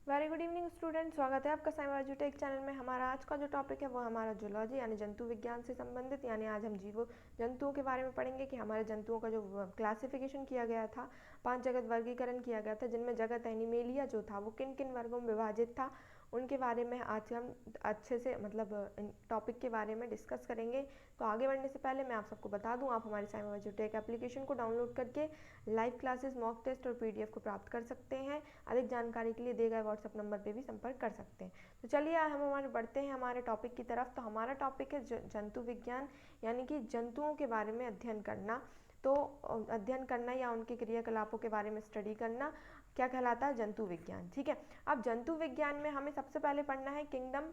Very good evening student, स्वागत है आपका साइंस एजुटेक चैनल में। हमारा आज का जो टॉपिक है वो हमारा जूलॉजी यानी जंतु विज्ञान से संबंधित, यानी आज हम जंतुओं के बारे में पढ़ेंगे कि हमारे जंतुओं का जो क्लासिफिकेशन किया गया था, 5 जगत वर्गीकरण किया गया था, जिनमें जगत एनिमेलिया जो था वो किन किन वर्गों में विभाजित था, उनके बारे में आज हम अच्छे से टॉपिक के बारे में डिस्कस करेंगे। तो आगे बढ़ने से पहले मैं आप सबको बता दूं, आप हमारे साइंस एजुटेक एप्लीकेशन को डाउनलोड करके लाइव क्लासेस, मॉक टेस्ट और पीडीएफ को प्राप्त कर सकते हैं। अधिक जानकारी के लिए दिए गए व्हाट्सएप नंबर पर भी संपर्क कर सकते हैं। तो चलिए हम हमारे बढ़ते हैं हमारे टॉपिक की तरफ। तो हमारा टॉपिक है जंतु विज्ञान, यानी कि जंतुओं के बारे में अध्ययन करना। तो अध्ययन करना या उनके क्रियाकलापों के बारे में स्टडी करना क्या कहलाता है? जंतु विज्ञान। ठीक है, अब जंतु विज्ञान में हमें सबसे पहले पढ़ना है किंगडम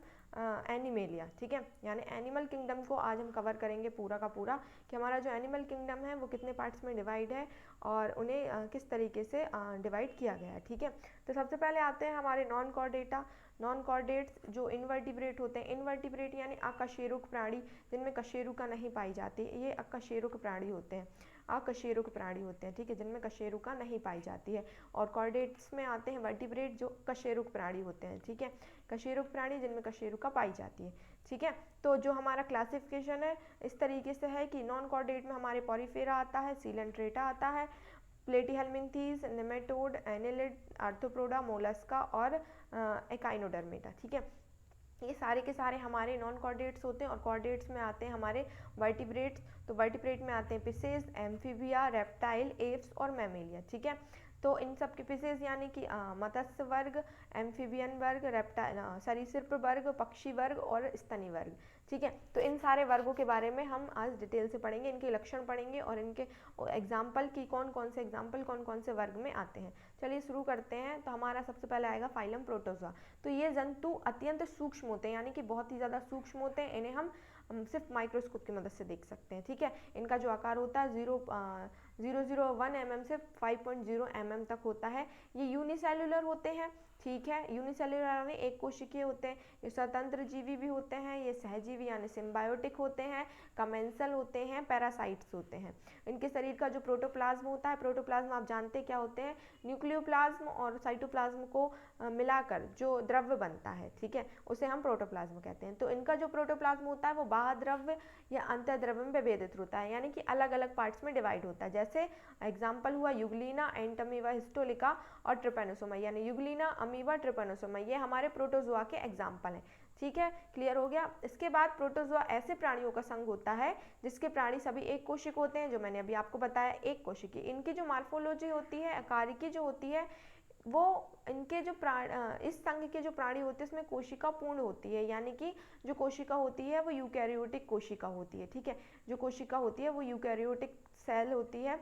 एनिमेलिया। ठीक है, यानी एनिमल किंगडम को आज हम कवर करेंगे पूरा का पूरा, कि हमारा जो एनिमल किंगडम है वो कितने पार्ट्स में डिवाइड है और उन्हें किस तरीके से डिवाइड किया गया है। ठीक है, तो सबसे पहले आते हैं हमारे नॉन कॉर्डेटा। नॉन कॉर्डेट्स जो इनवर्टिब्रेट होते हैं, इनवर्टिब्रेट यानी अकशेरुक प्राणी, जिनमें कशेरुका नहीं पाई जाती, ये अकशेरुक प्राणी होते हैं, अकशेरुक प्राणी होते हैं। ठीक है, जिनमें कशेरुका नहीं पाई जाती है। और कॉर्डेट्स में आते हैं वर्टिब्रेट जो कशेरुक प्राणी होते हैं। ठीक है, कशेरुक प्राणी जिनमें कशेरुका पाई जाती है। ठीक है, तो जो हमारा क्लासिफिकेशन है इस तरीके से है कि नॉन कॉर्डेट में हमारे पॉरीफेरा आता है, सीलेंट्रेटा आता है, Platyhelminthes, nematode, annelid, arthropoda, Mollusca और एकाइनोडर्मेटा। ठीक है, ये सारे के सारे हमारे नॉन कॉर्डेट्स होते हैं। और कॉर्डेट्स में आते हैं हमारे वर्टिब्रेट्स। तो वर्टिब्रेट में आते हैं पिसेस, एम्फीबिया, रेप्टाइल, एप्स और मैमेलिया। ठीक है, तो इन सब के पिसेस यानी कि मत्स्य वर्ग, एम्फीबियन वर्ग, रेप्टाइल सरीसृप वर्ग, पक्षी वर्ग और स्तनी वर्ग। ठीक है, तो इन सारे वर्गों के बारे में हम आज डिटेल से पढ़ेंगे, इनके लक्षण पढ़ेंगे और इनके एग्जाम्पल की कौन कौन से एग्जाम्पल कौन कौन से वर्ग में आते हैं। चलिए शुरू करते हैं। तो हमारा सबसे पहले आएगा फाइलम प्रोटोजोआ। तो ये जंतु अत्यंत सूक्ष्म होते हैं, यानी कि बहुत ही ज़्यादा सूक्ष्म होते हैं। इन्हें हम सिर्फ माइक्रोस्कोप की मदद से देख सकते हैं। ठीक है, इनका जो आकार होता है 0.001 mm से 5.0 mm तक होता है। ये यूनिसेलुलर होते हैं। ठीक है, यूनिसेलुलर यानी एक कोशिकीय होते हैं। ये स्वतंत्र जीवी भी होते हैं, ये सहजीवी यानी सिम्बायोटिक होते हैं, कमेंसल होते हैं, पैरासाइट्स होते हैं। इनके शरीर का जो प्रोटोप्लाज्म होता है, प्रोटोप्लाज्म आप जानते क्या होते हैं? न्यूक्लियोप्लाज्म और साइटोप्लाज्म को मिलाकर जो द्रव्य बनता है, ठीक है, उसे हम प्रोटोप्लाज्म कहते हैं। तो इनका जो प्रोटोप्लाज्म होता है वो बाह्य द्रव्य या अंतर्द्रव्य में विभेदित होता है, यानी कि अलग अलग पार्ट्स में डिवाइड होता है। जैसे एग्जाम्पल हुआ यूग्लिना, एंटमीवा, हिस्टोलिका और ट्रिपेनोसोमा, यानी यूग्लिना, अमीबा, ट्रिपेनोसोमा, ये हमारे प्रोटोजोआ के एग्जाम्पल हैं। ठीक है, क्लियर हो गया। इसके बाद प्रोटोजोआ ऐसे प्राणियों का संघ होता है जिसके प्राणी सभी एक कोशिक होते हैं, जो मैंने अभी आपको बताया एक कोशिकी। इनकी जो मार्फोलॉजी होती है, आकारिकी जो होती है, वो इनके जो इस संघ के जो प्राणी होते हैं उसमें कोशिका पूर्ण होती है, यानी कि जो कोशिका होती है वो यूकैरियोटिक कोशिका होती है। ठीक है, जो कोशिका होती है वो यूकैरियोटिक सेल होती है,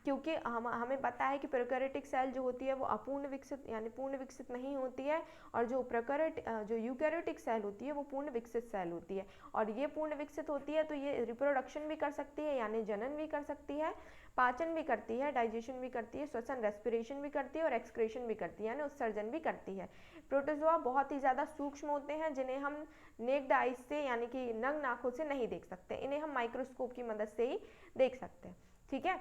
क्योंकि हमें पता है कि प्रोकैरियोटिक सेल जो होती है वो अपूर्ण विकसित यानी पूर्ण विकसित नहीं होती है, और जो जो यूकैरियोटिक सेल होती है वो पूर्ण विकसित सेल होती है। और ये पूर्ण विकसित होती है तो ये रिप्रोडक्शन भी कर सकती है, यानी जनन भी कर सकती है, पाचन भी करती है, डाइजेशन भी करती है, श्वसन रेस्पिरेशन भी करती है और एक्सक्रेशन भी करती है, यानी उत्सर्जन भी करती है। प्रोटोजोआ बहुत ही ज़्यादा सूक्ष्म होते हैं, जिन्हें हम नेक्ड आइज से यानी कि नग्न आंखों से नहीं देख सकते, इन्हें हम माइक्रोस्कोप की मदद से ही देख सकते हैं। ठीक है,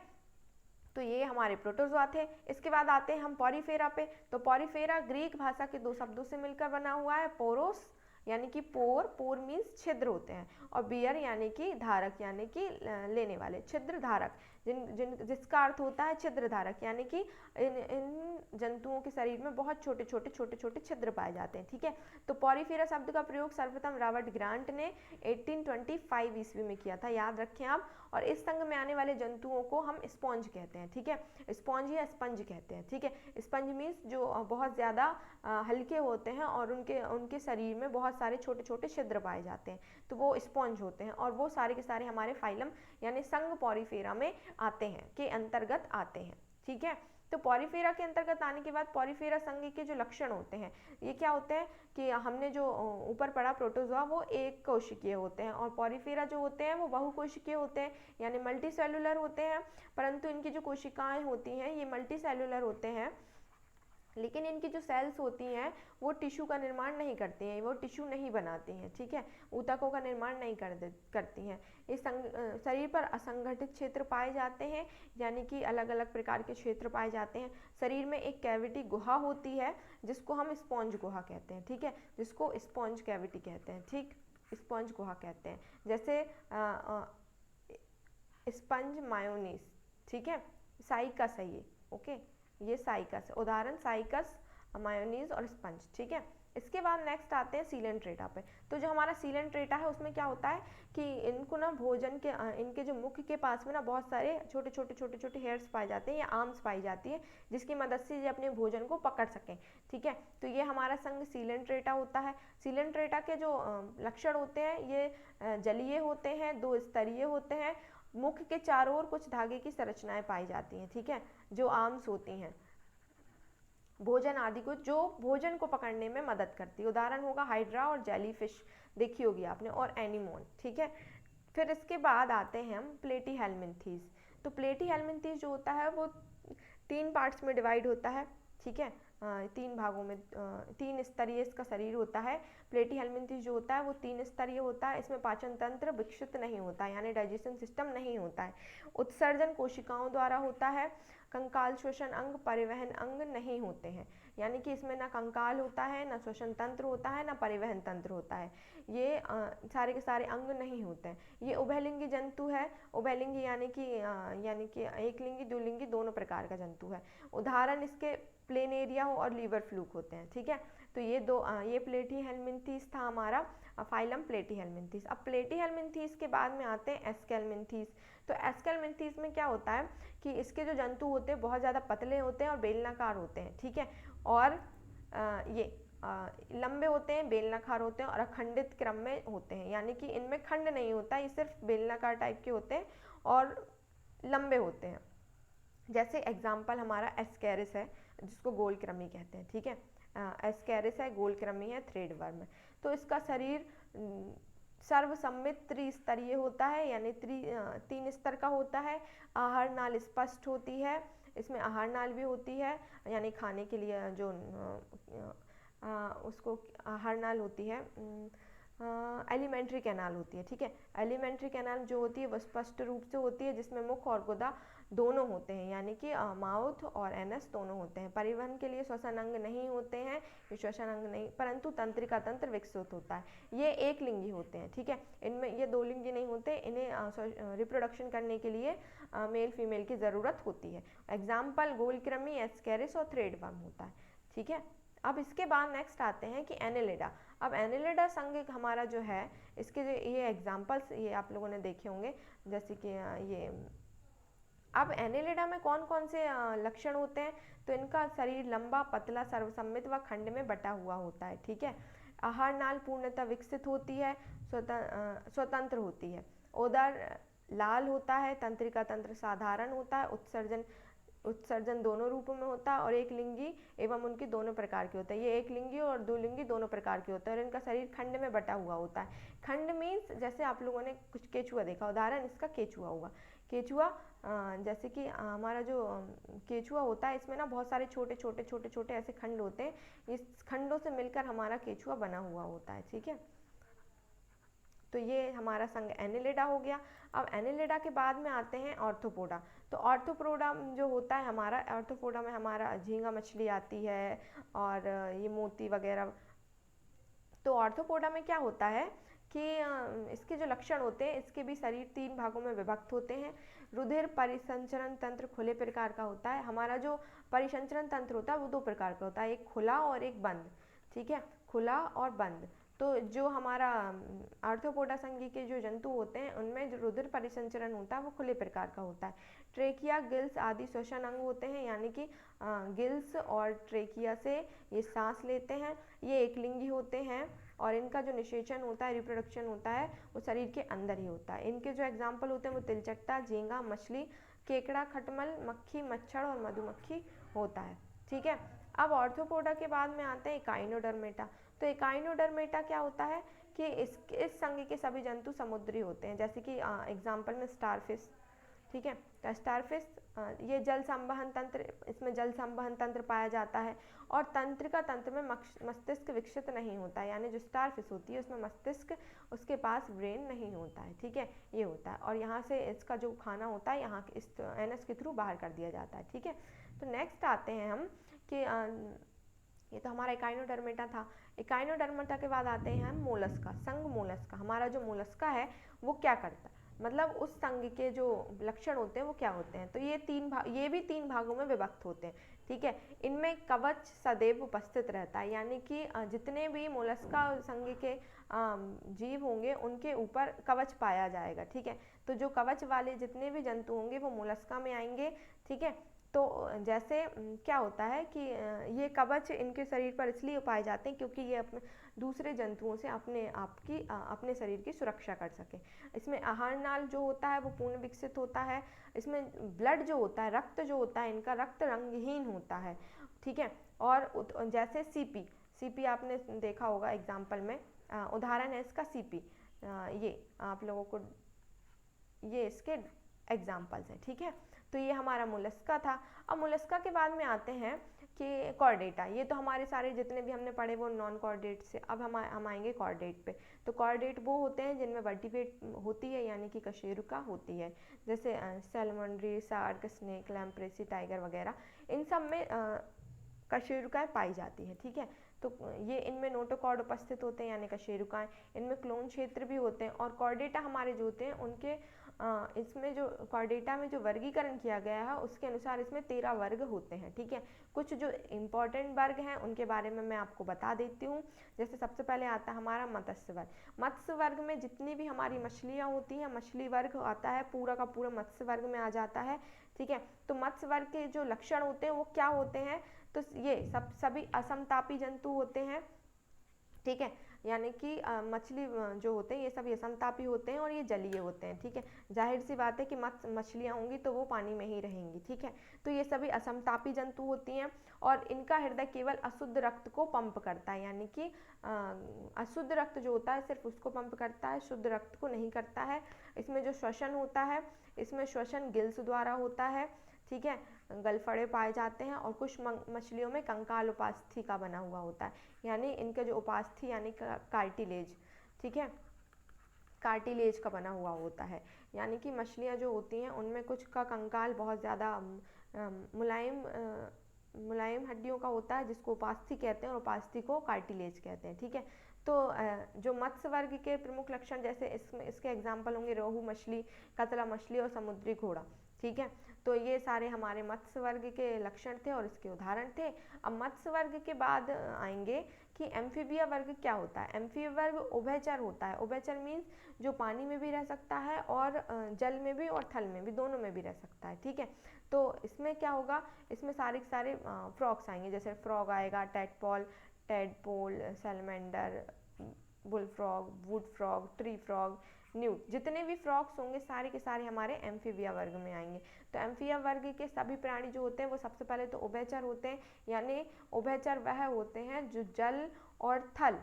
तो ये हमारे प्रोटोजोआ थे। इसके बाद आते हैं हम पॉरीफेरा पे। तो पॉरीफेरा ग्रीक भाषा के दो शब्दों से मिलकर बना हुआ है, पोरोस यानी कि पोर मीन्स छिद्र होते हैं, और बियर यानी कि धारक यानी कि लेने वाले, छिद्र धारक, जिसका अर्थ होता है छिद्र धारक, यानी कि इन जंतुओं के शरीर में बहुत छोटे छोटे छिद्र पाए जाते हैं। ठीक है, तो पॉरीफेरा शब्द का प्रयोग सर्वप्रथम रॉबर्ट ग्रांट ने 1825 ईस्वी में किया था, याद रखें आप। और इस संघ में आने वाले जंतुओं को हम स्पॉन्ज कहते हैं। ठीक है, स्पॉन्ज या स्पंज कहते हैं। ठीक है, स्पंज मीन्स जो बहुत ज़्यादा हल्के होते हैं और उनके शरीर में बहुत सारे छोटे छोटे छिद्र पाए जाते हैं, तो वो स्पॉन्ज होते हैं, और वो सारे के सारे हमारे फाइलम यानी संघ पॉरीफेरा में आते हैं, के अंतर्गत आते हैं। ठीक है, तो पॉरीफेरा के अंतर्गत आने के बाद पॉरीफेरा संघ के जो लक्षण होते हैं ये क्या होते हैं कि हमने जो ऊपर पढ़ा प्रोटोजोआ वो एक कोशिकीय होते हैं, और पॉरीफेरा जो होते हैं वो बहुकोशिकीय होते हैं, यानी मल्टी सेलुलर होते हैं, परंतु इनकी जो कोशिकाएं होती हैं ये मल्टी सेलुलर होते हैं, लेकिन इनकी जो सेल्स होती हैं वो टिश्यू का निर्माण नहीं करती हैं, वो टिश्यू नहीं बनाती हैं, ठीक है, ऊतकों का निर्माण नहीं करती हैं। इस शरीर पर असंगठित क्षेत्र पाए जाते हैं, यानी कि अलग अलग प्रकार के क्षेत्र पाए जाते हैं। शरीर में एक कैविटी गुहा होती है जिसको हम स्पॉन्ज गुहा कहते हैं, ठीक है, जिसको स्पॉन्ज कैविटी कहते हैं, ठीक, स्पॉन्ज गुहा कहते हैं। जैसे स्पंज मायोनीज, ठीक है, साइकस है ये, ओके, ये साइकस है, उदाहरण साइकस, मायोनीज और स्पंज, ठीक है। इसके बाद नेक्स्ट आते हैं सीलेंट्रेटा पे। तो जो हमारा सीलेंट्रेटा है उसमें क्या होता है कि इनको ना भोजन के इनके जो मुख के पास में ना बहुत सारे छोटे छोटे छोटे छोटे हेयर्स पाए जाते हैं या आर्म्स पाई जाती है जिसकी मदद से ये अपने भोजन को पकड़ सकें, ठीक है। तो ये हमारा संघ सीलेंट्रेटा होता है। सीलेंट्रेटा के जो लक्षण होते हैं ये जलीय होते हैं, दो स्तरीय होते हैं, मुख के चारों ओर कुछ धागे की संरचनाएं पाई जाती हैं, ठीक है, जो आर्म्स होती हैं, भोजन आदि को, जो भोजन को पकड़ने में मदद करती है। उदाहरण होगा हाइड्रा और जेलीफिश, देखी होगी आपने, और एनीमोन, ठीक है। फिर इसके बाद आते हैं हम प्लेटीहेल्मिन्थीज। तो प्लेटीहेल्मिन्थीज जो होता है वो 3 पार्ट्स में डिवाइड होता है, ठीक है, 3 भागों में, 3 स्तरीय इसका शरीर होता है। प्लेटीहेल्मिन्थीज जो होता है वो 3 स्तरीय होता है। इसमें पाचन तंत्र विकसित नहीं होता है, यानी डाइजेशन सिस्टम नहीं होता है। उत्सर्जन कोशिकाओं द्वारा होता है। कंकाल श्वसन अंग परिवहन अंग नहीं होते हैं, यानी कि इसमें ना कंकाल होता है, ना श्वसन तंत्र होता है, ना परिवहन तंत्र होता है, ये सारे के सारे अंग नहीं होते हैं। ये उभयलिंगी जंतु है। उभयलिंगी यानी कि एक लिंगी दो लिंगी दोनों प्रकार का जंतु है। उदाहरण इसके प्लेनेरिया हो और लीवर फ्लूक होते हैं, ठीक है। तो ये प्लेटीहेल्मिन्थीज था हमारा फाइलम प्लेटीहेल्मिन्थीज। अब प्लेटीहेल्मिन्थीज के बाद में आते हैं एस्केल्मिन्थीज। तो एस्केल्मिन्थीज में क्या होता है कि इसके जो जंतु होते हैं बहुत ज़्यादा पतले होते हैं और बेलनाकार होते हैं, ठीक है, और ये लंबे होते हैं, बेलनाकार होते हैं और अखंडित क्रम में होते हैं, यानी कि इनमें खंड नहीं होता, ये सिर्फ बेलनाकार टाइप के होते हैं और लंबे होते हैं। जैसे एग्जाम्पल हमारा एस्केरिस है जिसको गोलक्रमी कहते हैं, ठीक है, एस्केरिस है, गोलक्रमी है, थ्रेड वर्म है। तो इसका शरीर सर्वसम्मित त्रिस्तरीय होता है, यानी 3 स्तर का होता है। आहार नाल स्पष्ट होती है, इसमें आहार नाल भी होती है, यानी खाने के लिए जो उसको आहार नाल होती है, एलिमेंट्री कैनाल होती है, ठीक है। एलिमेंट्री कैनाल जो होती है वह स्पष्ट रूप से होती है, जिसमें मुख और गुदा दोनों होते हैं, यानी कि माउथ और एनस दोनों होते हैं। परिवहन के लिए श्वसन अंग नहीं होते हैं, ये श्वसन अंग नहीं, परंतु तंत्रिका तंत्र विकसित होता है। ये एक लिंगी होते हैं, ठीक है, इनमें ये 2 लिंगी नहीं होते, इन्हें रिप्रोडक्शन करने के लिए मेल फीमेल की ज़रूरत होती है। एग्जाम्पल गोलक्रमी, एस्केरिस और थ्रेड वर्म होता है, ठीक है। अब इसके बाद नेक्स्ट आते हैं कि एनेलिडा। अब एनेलिडा संघ हमारा जो है, इसके जो ये एग्जाम्पल्स ये आप लोगों ने देखे होंगे, जैसे कि ये। अब एनेलिडा में कौन कौन से लक्षण होते हैं, तो इनका शरीर लंबा, पतला, सर्वसम्मित व खंड में बटा हुआ होता है, ठीक है। आहार नाल पूर्णतः विकसित होती है, स्वतंत्र होती है। उदर लाल होता है, तंत्रिका तंत्र साधारण होता है, उत्सर्जन दोनों रूपों में होता है, और एक लिंगी एवं उनकी दोनों प्रकार के होते हैं। ये एक लिंगी और 2 लिंगी दोनों प्रकार के होते हैं, और इनका शरीर खंड में बटा हुआ होता है। खंड मीन्स जैसे आप लोगों ने कुछ केचुआ देखा, उदाहरण इसका केचुआ हुआ। केचुआ जैसे कि हमारा जो केचुआ होता है, इसमें ना बहुत सारे छोटे छोटे छोटे छोटे ऐसे खंड होते हैं, इस खंडों से मिलकर हमारा केचुआ बना हुआ होता है, ठीक है। तो ये हमारा संघ एनेलिडा हो गया। अब एनेलिडा के बाद में आते हैं ऑर्थोपोडा। तो ऑर्थोपोडा जो होता है हमारा, ऑर्थोपोडा में हमारा झींगा मछली आती है और ये मोती वगैरह। तो ऑर्थोपोडा में क्या होता है कि इसके जो लक्षण होते हैं, इसके भी शरीर 3 भागों में विभक्त होते हैं। रुधिर परिसंचरण तंत्र खुले प्रकार का होता है। हमारा जो परिसंचरण तंत्र होता है वो 2 प्रकार का होता है, एक खुला और एक बंद, ठीक है, खुला और बंद। तो जो हमारा आर्थ्रोपोडा संघी के जो जंतु होते हैं उनमें जो रुधिर परिसंचरण होता है वो खुले प्रकार का होता है। ट्रेकिया, गिल्स आदि श्वसन अंग होते हैं, यानी कि गिल्स और ट्रेकिया से ये सांस लेते हैं। ये एक लिंगी होते हैं और इनका जो निषेचन होता है, रिप्रोडक्शन होता है, वो शरीर के अंदर ही होता है। इनके जो एग्जाम्पल होते हैं वो तिलचट्टा, झींगा मछली, केकड़ा, खटमल, मक्खी, मच्छर और मधुमक्खी होता है, ठीक है। अब ऑर्थोपोडा के बाद में आते हैं इकाइनोडर्मेटा। तो इकाइनोडर्मेटा क्या होता है कि इस संघ के सभी जंतु समुद्री होते हैं, जैसे कि एग्जाम्पल में स्टारफिश, ठीक है। तो स्टारफिश ये जल संवहन तंत्र, इसमें जल संवहन तंत्र पाया जाता है और तंत्रिका तंत्र में मस्तिष्क विकसित नहीं होता है, यानी जो स्टारफिश होती है उसमें मस्तिष्क, उसके पास ब्रेन नहीं होता है, ठीक है, ये होता है। और यहाँ से इसका जो खाना होता है यहाँ इस एनस के थ्रू बाहर कर दिया जाता है, ठीक है। तो नेक्स्ट आते हैं हम कि ये तो हमारा इकाइनोडर्मेटा था। इकाइनोडर्मेटा के बाद आते हैं हम मोलस्का, संघ मोलस्का। हमारा जो मोलस्का है वो क्या करता है, मतलब उस संघ के जो लक्षण होते हैं वो क्या होते हैं। तो ये भी तीन भागों में विभक्त होते हैं, ठीक है। इनमें कवच सदैव उपस्थित रहता है, यानी कि जितने भी मोलस्का संघ के जीव होंगे उनके ऊपर कवच पाया जाएगा, ठीक है। तो जो कवच वाले जितने भी जंतु होंगे वो मोलस्का में आएंगे, ठीक है। तो जैसे क्या होता है कि ये कवच इनके शरीर पर इसलिए पाए जाते हैं क्योंकि ये अपने दूसरे जंतुओं से अपने शरीर की सुरक्षा कर सके। इसमें आहार नाल जो होता है वो पूर्ण विकसित होता है। इसमें ब्लड जो होता है, रक्त जो होता है, इनका रक्त रंगहीन होता है, ठीक है। और जैसे सीपी आपने देखा होगा एग्जाम्पल में, उदाहरण है इसका सीपी। ये आप लोगों को ये इसके एग्जाम्पल्स हैं, ठीक है। तो ये हमारा मोलस्का था। अब मोलस्का के बाद में आते हैं कि कॉर्डेटा। ये तो हमारे सारे जितने भी हमने पढ़े वो नॉन कॉर्डेट से। अब हम आएंगे कॉर्डेट पे। तो कॉर्डेट वो होते हैं जिनमें वर्टिब्रेट होती है, यानी कि कशेरुका होती है, जैसे सैलमंड्री, शार्क, स्नेक, लैम्प्रेसी, टाइगर वगैरह, इन सब में कशेरुकाएं पाई जाती है, ठीक है। तो ये इनमें नोटोकॉर्ड उपस्थित होते हैं, यानी कशेरुकाएं। इनमें क्लोन क्षेत्र भी होते हैं। और कॉर्डेटा हमारे जो होते हैं उनके इसमें जो कॉर्डेटा में जो वर्गीकरण किया गया है उसके अनुसार इसमें 13 वर्ग होते हैं, ठीक है। कुछ जो इम्पोर्टेंट वर्ग हैं उनके बारे में मैं आपको बता देती हूँ। जैसे सबसे पहले आता है हमारा मत्स्य वर्ग। मत्स्य वर्ग में जितनी भी हमारी मछलियाँ होती हैं, मछली वर्ग आता है, पूरा का पूरा मत्स्य वर्ग में आ जाता है, ठीक है। तो मत्स्य वर्ग के जो लक्षण होते हैं वो क्या होते हैं, तो ये सभी असमतापी जंतु होते हैं, ठीक है। यानी कि मछली जो होते हैं ये सभी असमतापी होते हैं और ये जलीय होते हैं, ठीक है। जाहिर सी बात है कि मछलियाँ होंगी तो वो पानी में ही रहेंगी, ठीक है। तो ये सभी असमतापी जंतु होती हैं और इनका हृदय केवल अशुद्ध रक्त को पंप करता है, यानी कि अशुद्ध रक्त जो होता है सिर्फ उसको पंप करता है, शुद्ध रक्त को नहीं करता है। इसमें जो श्वसन होता है, इसमें श्वसन गिल्स द्वारा होता है, ठीक है। गलफड़े पाए जाते हैं और कुछ मछलियों में कंकाल उपास्थि का बना हुआ होता है, यानी इनके जो उपास्थि यानी कार्टिलेज, ठीक है, कार्टिलेज का बना हुआ होता है। यानी कि मछलियाँ जो होती हैं उनमें कुछ का कंकाल बहुत ज़्यादा मुलायम हड्डियों का होता है, जिसको उपास्थि कहते हैं और उपास्थि को कार्टिलेज कहते हैं, ठीक है। तो जो मत्स्य वर्ग के प्रमुख लक्षण, जैसे इसके एग्जाम्पल होंगे रोहू मछली, कतला मछली और समुद्री घोड़ा, ठीक है। तो ये सारे हमारे मत्स्य वर्ग के लक्षण थे और इसके उदाहरण थे। अब मत्स्य वर्ग के बाद आएंगे कि एम्फीबिया वर्ग क्या होता है। एम्फीबिया वर्ग उभयचर होता है। उभयचर मीन्स जो पानी में भी रह सकता है और जल में भी और थल में भी, दोनों में भी रह सकता है, ठीक है। तो इसमें क्या होगा, इसमें सारे के सारे फ्रॉग्स आएंगे, जैसे फ्रॉग आएगा, tadpole, salamander, bull frog, wood frog, tree frog, newt, जितने भी फ्रॉग्स होंगे सारे के सारे हमारे एम्फीबिया वर्ग में आएंगे। तो एम्फीबिया वर्ग के सभी प्राणी जो होते हैं वो सबसे पहले तो उभयचर होते हैं, यानी उभयचर वह होते हैं जो जल और थल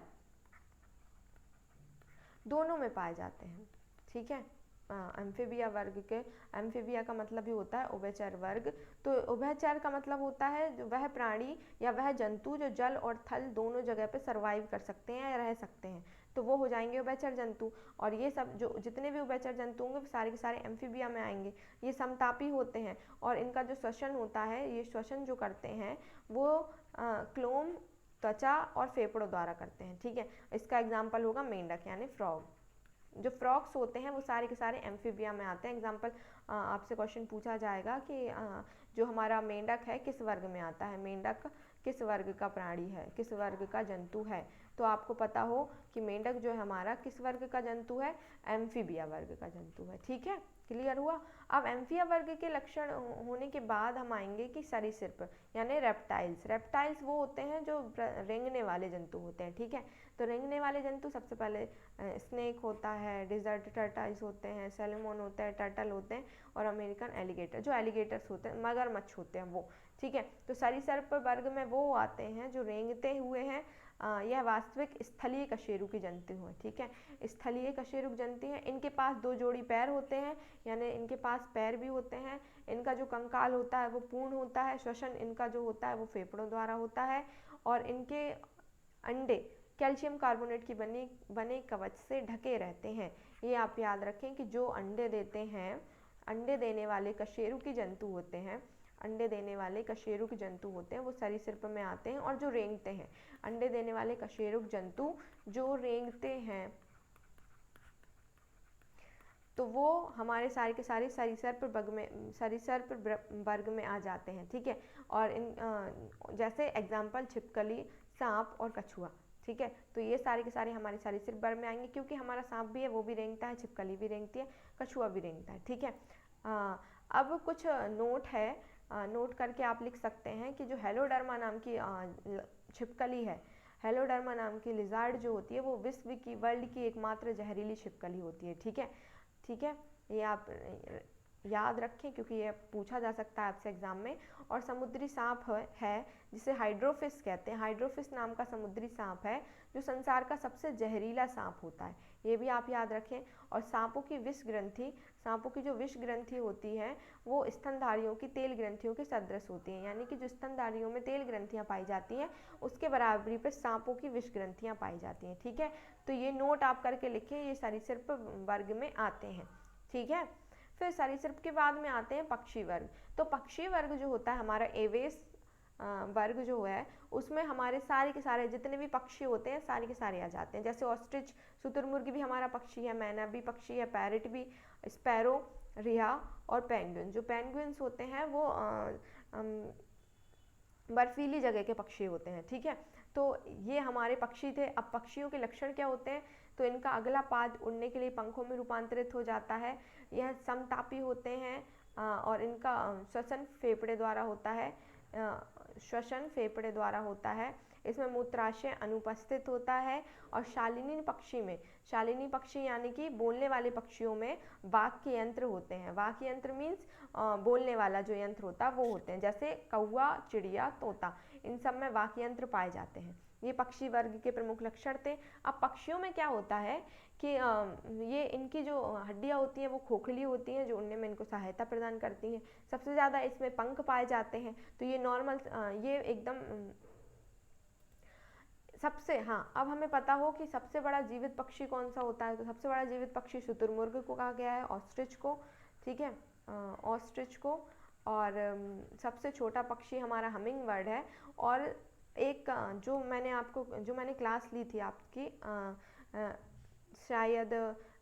दोनों में पाए जाते हैं, ठीक है। एम्फीबिया वर्ग के, एम्फीबिया का मतलब ही होता है उभयचर वर्ग। तो उभयचर का मतलब होता है जो वह प्राणी या वह जंतु जो जल और थल दोनों जगह पे सरवाइव कर सकते हैं या रह सकते हैं, तो वो हो जाएंगे उभयचर जंतु। और ये सब जो जितने भी उभयचर जंतु होंगे वो सारे के सारे एम्फीबिया में आएंगे। ये समतापी होते हैं और इनका जो श्वसन होता है, ये श्वसन जो करते हैं वो क्लोम, त्वचा और फेफड़ों द्वारा करते हैं, ठीक है। इसका एग्जाम्पल होगा मेंढक यानी फ्रॉग। जो फ्रॉग्स होते हैं वो सारे के सारे एम्फीबिया में आते हैं। एग्जाम्पल आपसे क्वेश्चन पूछा जाएगा कि जो हमारा मेंढक है किस वर्ग में आता है, मेंढक किस वर्ग का प्राणी है, किस वर्ग का जंतु है। तो आपको पता हो कि मेंढक जो है हमारा किस वर्ग का जंतु है, एम्फीबिया वर्ग का जंतु है, ठीक है। क्लियर हुआ। अब एम्फीबिया वर्ग के लक्षण होने के बाद हम आएंगे कि सरीसृप यानी रेप्टाइल्स। रेप्टाइल्स वो होते हैं जो रेंगने वाले जंतु होते हैं, ठीक है। तो रेंगने वाले जंतु सबसे पहले स्नेक होता है, डिजर्ट टर्टाइल्स होते हैं, सैलमन होता है, टर्टल होते हैं और अमेरिकन एलिगेटर, जो एलिगेटर्स होते हैं, मगरमच्छ होते हैं वो, ठीक है। तो सरीसृप वर्ग में वो आते हैं जो रेंगते हुए हैं, यह वास्तविक स्थलीय कशेरुकी जंतु हैं। ठीक है, स्थलीय कशेरुक जंतु हैं। इनके पास 2 जोड़ी पैर होते हैं, यानी इनके पास पैर भी होते हैं। इनका जो कंकाल होता है वो पूर्ण होता है। श्वसन इनका जो होता है वो फेफड़ों द्वारा होता है। और इनके अंडे कैल्शियम कार्बोनेट की बने कवच से ढके रहते हैं। ये आप याद रखें कि जो अंडे देते हैं, अंडे देने वाले कशेरुकी जंतु होते हैं, अंडे देने वाले कशेरुक जंतु होते हैं वो सरीसृप में आते हैं। और जो रेंगते हैं, अंडे देने वाले कशेरुक जंतु जो रेंगते हैं तो वो हमारे सारे के सारे सरीसृप वर्ग में आ जाते हैं। ठीक है, और जैसे एग्जाम्पल छिपकली, सांप और कछुआ। ठीक है, तो ये सारे के सारे हमारे सरीसृप वर्ग में आएंगे, क्योंकि हमारा सांप भी है वो भी रेंगता है, छिपकली भी रेंगती है, कछुआ भी रेंगता है। ठीक है, अब कुछ नोट है, नोट करके आप लिख सकते हैं कि जो हेलोडर्मा नाम की छिपकली है, हेलोडर्मा नाम की लिजार्ड जो होती है वो विश्व की, वर्ल्ड की एकमात्र जहरीली छिपकली होती है। ठीक है, ठीक है, ये आप याद रखें क्योंकि ये पूछा जा सकता है आपसे एग्जाम में। और समुद्री सांप है जिसे हाइड्रोफिस कहते हैं। हाइड्रोफिस नाम का समुद्री सांप है जो संसार का सबसे जहरीला सांप होता है, ये भी आप याद रखें। और सांपों की विष ग्रंथि, सांपों की जो विष ग्रंथि होती है वो स्तनधारियों की तेल ग्रंथियों के सदृश होती है, यानी कि जो स्तनधारियों में तेल ग्रंथियां पाई जाती हैं उसके बराबरी पर सांपों की विष ग्रंथियां पाई जाती हैं। ठीक है, तो ये नोट आप करके लिखें, ये सरीसृप वर्ग में आते हैं। ठीक है, फिर सरीसृप के बाद में आते हैं पक्षी वर्ग। तो पक्षी वर्ग जो होता है हमारा एवेस वर्ग जो है उसमें हमारे सारे के सारे जितने भी पक्षी होते हैं सारे के सारे आ जाते हैं। जैसे ऑस्ट्रिच, शुतुरमुर्ग भी हमारा पक्षी है, मैना भी पक्षी है, पैरट भी, स्पैरो, रिहा और पेंगुइन। जो पेंगुइन्स होते हैं वो बर्फीली जगह के पक्षी होते हैं। ठीक है, तो ये हमारे पक्षी थे। अब पक्षियों के लक्षण क्या होते हैं, तो इनका अगला पाद उड़ने के लिए पंखों में रूपांतरित हो जाता है। यह समतापी होते हैं और इनका श्वसन फेफड़े द्वारा होता है, श्वसन फेफड़े द्वारा होता है। इसमें मूत्राशय अनुपस्थित होता है। और शालिनी पक्षी में, शालिनी पक्षी यानी कि बोलने वाले पक्षियों में वाक्य यंत्र होते हैं। वाक्य यंत्र मीन्स बोलने वाला जो यंत्र होता है वो होते हैं, जैसे कौवा, चिड़िया, तोता, इन सब में वाक्य यंत्र पाए जाते हैं। ये पक्षी वर्ग के प्रमुख लक्षण थे। अब पक्षियों में क्या होता है कि ये इनकी जो हड्डियां होती हैं वो खोखली होती हैं जो उड़ने में इनको सहायता प्रदान करती हैं। सबसे ज़्यादा इसमें पंख पाए जाते हैं। तो ये नॉर्मल, ये एकदम सबसे, हाँ, अब हमें पता हो कि सबसे बड़ा जीवित पक्षी कौन सा होता है, तो सबसे बड़ा जीवित पक्षी शुतुरमुर्ग को कहा गया है, ऑस्ट्रिच को। ठीक है, ऑस्ट्रिच को। और सबसे छोटा पक्षी हमारा हमिंग बर्ड है। और एक जो मैंने क्लास ली थी आपकी, शायद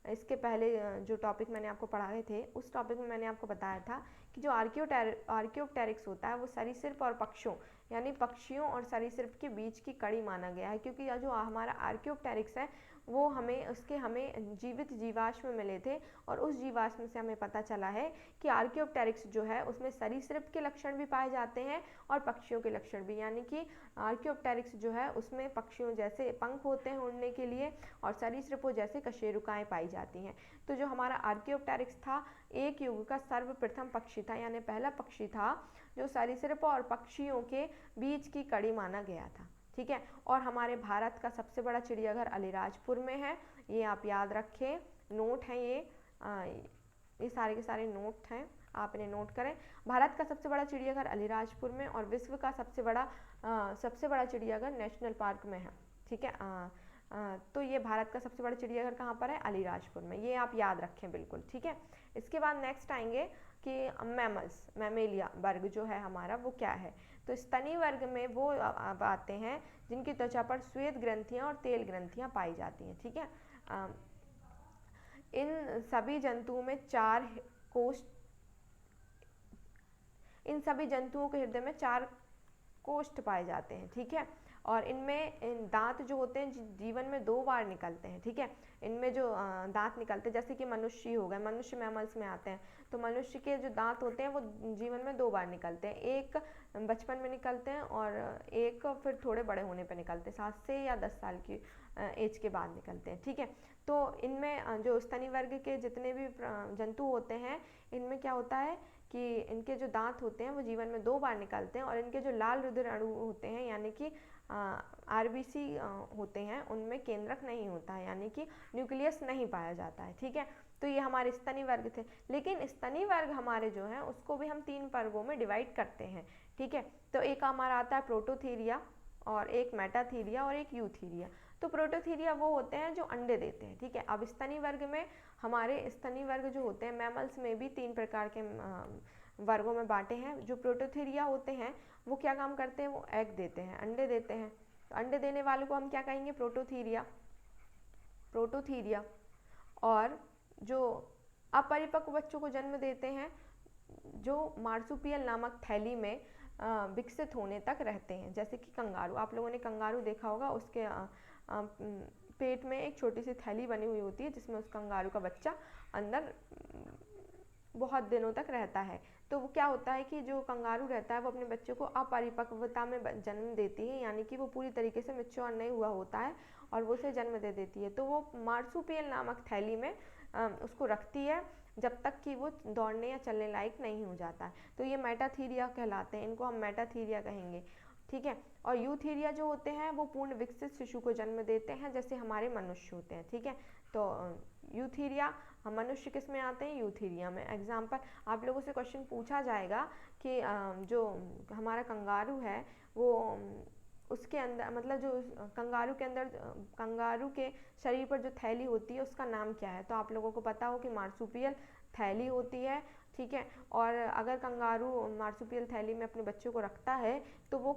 इसके पहले जो टॉपिक मैंने आपको पढ़ाए थे उस टॉपिक में मैंने आपको बताया था कि जो आर्कियोप्टेरिक्स होता है वो सरीसृप और पक्षियों, यानी पक्षियों और सरीसृप के बीच की कड़ी माना गया है। क्योंकि जो हमारा आर्कियोप्टेरिक्स है वो हमें जीवित जीवाश्म मिले थे और उस जीवाश्म से हमें पता चला है कि आर्कियोप्टेरिक्स जो है उसमें सरीसृप के लक्षण भी पाए जाते हैं और पक्षियों के लक्षण भी। यानी कि आर्कियोप्टेरिक्स जो है उसमें पक्षियों जैसे पंख होते हैं उड़ने के लिए और सरीसृपों जैसे कशेरुकाएं पाई जाती हैं। तो जो हमारा आर्कियोप्टेरिक्स था एक युग का सर्वप्रथम पक्षी था, यानी पहला पक्षी था जो सरीसृप और पक्षियों के बीच की कड़ी माना गया था। ठीक है, और हमारे भारत का सबसे बड़ा चिड़ियाघर अलीराजपुर में है, ये आप याद रखें। नोट हैं ये सारे के सारे नोट हैं, आप इन्हें नोट करें। भारत का सबसे बड़ा चिड़ियाघर अलीराजपुर में और विश्व का सबसे बड़ा चिड़ियाघर नेशनल पार्क में है। ठीक है, तो ये भारत का सबसे बड़ा चिड़ियाघर कहाँ पर है, अलीराजपुर में, ये आप याद रखें बिल्कुल। ठीक है, इसके बाद नेक्स्ट आएंगे कि मैमल्स, मैमेलिया वर्ग जो है हमारा वो क्या है। तो स्तनी वर्ग में वो आते हैं जिनकी त्वचा पर श्वेत ग्रंथियां और तेल ग्रंथियां पाई जाती हैं। ठीक है, इन सभी जंतुओं के हृदय में 4 कोष्ठ पाए जाते हैं। ठीक है, और इनमें दांत जो होते हैं जीवन में 2 बार निकलते हैं। ठीक है, इनमें जो दांत निकलते हैं जैसे कि मनुष्य हो गए, मनुष्य मैमल्स में आते हैं, तो मनुष्य के जो दांत होते हैं वो जीवन में 2 बार निकलते हैं। एक बचपन में निकलते हैं और एक फिर थोड़े बड़े होने पर निकलते हैं, 7 से या 10 साल की एज के बाद निकलते हैं। ठीक है, तो इनमें जो स्तनी वर्ग के जितने भी जंतु होते हैं इनमें क्या होता है कि इनके जो दांत होते हैं वो जीवन में 2 बार निकलते हैं और इनके जो लाल रुधिर अणु होते हैं यानी कि RBC होते हैं, उनमें केंद्रक नहीं होता है, यानी कि न्यूक्लियस नहीं पाया जाता है। ठीक है, तो ये हमारे स्तनी वर्ग थे। लेकिन स्तनी वर्ग हमारे जो हैं उसको भी हम 3 वर्गों में डिवाइड करते हैं। ठीक है, तो एक हमारा आता है प्रोटोथीरिया और एक मेटाथीरिया और एक यूथीरिया। तो प्रोटोथीरिया वो होते हैं जो अंडे देते हैं। ठीक है, अब स्तनी वर्ग में हमारे स्तनी वर्ग जो होते हैं मैमल्स में भी 3 प्रकार के वर्गों में बांटे हैं। जो प्रोटोथीरिया होते हैं वो क्या काम करते हैं, वो एग देते हैं, अंडे देते हैं। तो अंडे देने वालों को हम क्या कहेंगे, प्रोटोथीरिया। प्रोटोथीरिया और जो अपरिपक्व बच्चों को जन्म देते हैं जो मार्सुपियल नामक थैली में विकसित होने तक रहते हैं, जैसे कि कंगारू। आप लोगों ने कंगारू देखा होगा, उसके पेट में एक छोटी सी थैली बनी हुई होती है जिसमें उस कंगारू का बच्चा अंदर बहुत दिनों तक रहता है। तो वो क्या होता है कि जो कंगारू रहता है वो अपने बच्चे को अपरिपक्वता में जन्म देती है, यानी कि वो पूरी तरीके से मैच्योर नहीं हुआ होता है और वो उसे जन्म दे देती है। तो वो मार्सुपियल नामक थैली में उसको रखती है जब तक कि वो दौड़ने या चलने लायक नहीं हो जाता है। तो ये मेटाथीरिया कहलाते हैं, इनको हम मेटाथीरिया कहेंगे। ठीक है, और यूथीरिया जो होते हैं वो पूर्ण विकसित शिशु को जन्म देते हैं, जैसे हमारे मनुष्य होते हैं। ठीक है, तो यूथीरिया, हम मनुष्य किस में आते हैं, यूथीरिया में। एग्जाम्पल, आप लोगों से क्वेश्चन पूछा जाएगा कि जो हमारा कंगारू है वो उसके अंदर, मतलब जो कंगारू के अंदर, कंगारू के शरीर पर जो थैली होती है उसका नाम क्या है, तो आप लोगों को पता हो कि मार्सुपियल थैली होती है। ठीक है, और अगर कंगारू मार्सुपियल थैली में अपने बच्चों को रखता है तो वो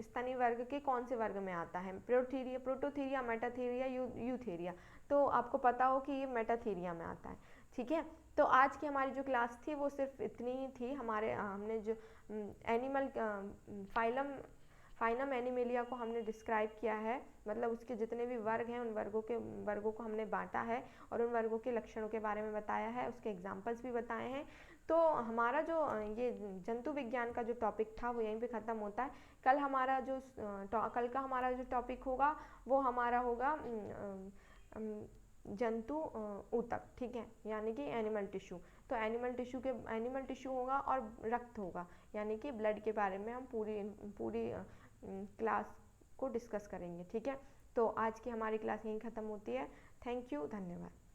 स्तनी वर्ग के कौन से वर्ग में आता है, प्रोटोथीरिया, मेटाथीरिया, यूथीरिया। तो आपको पता हो कि ये मेटाथीरिया में आता है। ठीक है, तो आज की हमारी जो क्लास थी वो सिर्फ इतनी ही थी। हमारे हमने जो एनिमल फाइनम एनिमेलिया को हमने डिस्क्राइब किया है, मतलब उसके जितने भी वर्ग हैं उन वर्गों को हमने बांटा है और उन वर्गों के लक्षणों के बारे में बताया है, उसके एग्जाम्पल्स भी बताए हैं। तो हमारा जो ये जंतु विज्ञान का जो टॉपिक था वो यहीं पे ख़त्म होता है। कल कल का हमारा जो टॉपिक होगा वो हमारा होगा जंतु ऊतक। ठीक है, यानी कि एनिमल टिश्यू। तो एनिमल टिश्यू होगा और रक्त होगा, यानी कि ब्लड के बारे में हम पूरी क्लास को डिस्कस करेंगे। ठीक है, तो आज की हमारी क्लास यहीं ख़त्म होती है। थैंक यू, धन्यवाद।